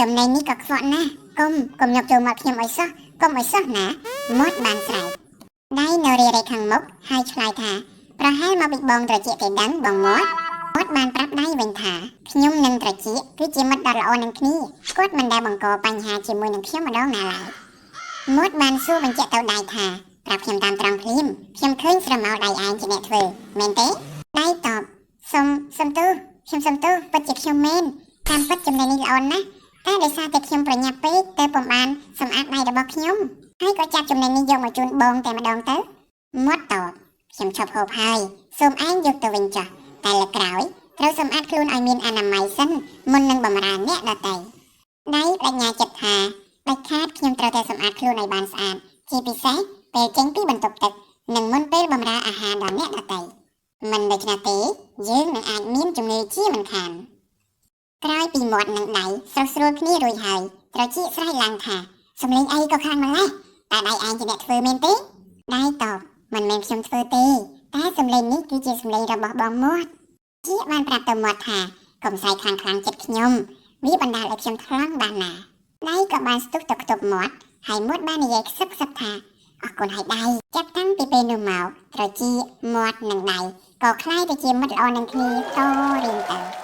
ចំណែកនេះក៏ខ្វក់ណាស់កុំយកចូលមកខ្ញុំអីសោះកុំអីសោះណាមាត់បានស្រែកដៃនៅរារែកខាងមុខហើយឆ្លើយថាប្រហែលមកពីបងត្រជាទេដឹងបងមាត់បានប្រាប់ដៃវិញថាខ្ញុំនិងត្រជាគឺជាមិត្តដ៏ល្អនឹងគ្នាគាត់មិនដែលបង្កបញ្ហាជាមួយនឹងខ្ញុំម្ដងណាឡើយមាត់បានសួរបញ្ជាក់ទៅដៃថាប្រាប់ខ្ញុំតាមត្រង់ភ្លាមខ្ញុំឃើញស្រមោលដៃឯងជាអ្នកធ្វើមែនទេដៃតបសុំទោសខ្ញុំសុំទោសពិតជាខ្ញុំមែនតាមពិតចំណែកនេះល្អណាស់តែដោយសារតែខ្ញុំប្រញាប់ពេកទៅពុំបានសម្អាតដៃរបស់ខ្ញុំហើយក៏ចាប់ចំណែកនេះយកមកជូនបងតែម្ដងទៅមាត់តបខ្ញុំឈប់ហូបហើយសូមឯងយកទៅវិញចុះតែលើកក្រោយត្រូវសម្អាតខ្លួនឲ្យមានអនាម័យសិនមុននឹងបម្រើអ្នកដទៃដៃបញ្ញាចិត្តថាដាច់ខាតខ្ញុំត្រូវតែសម្អាតខ្លួនឲ្យបានស្អាតជាពិសេសពេលចេញពីបន្ទប់ទឹកនិងមុនពេលបម្រើអាហារដល់អ្នកដទៃមិនដូច្នោះទេយើងនឹងអាចមានជំងឺជាមិនខានក្រោយពីមាត់និងដៃស្រស់ស្រួលគ្នារួចហើយត្រចៀកស្រែកឡើងថាសំលេងអីក៏ខ្លាំងម្ល៉េះតែដៃឯងជាអ្នកធ្វើមែនទេដៃតបមិនមែនខ្ញុំធ្វើទេតែសំលេងនេះគឺជាសំលេងរបស់បងមាត់ជាបានប្រាប់ទៅមាត់ថាកុំស្រែកខ្លាំងចិត្តខ្ញុំវាបណ្ដាលឲ្យខ្ញុំថ្លង់បានណាដៃក៏បានស្ទុះទៅខ្ទប់មាត់ហើយមាត់បាននិយាយខ្សឹបថាអរគុណហើយដៃចាប់តាំងពីពេលនោះមកត្រចៀកមាត់និងដៃក៏คล้ายទៅជាមិត្តល្អនឹងគ្នាតរៀងទៅ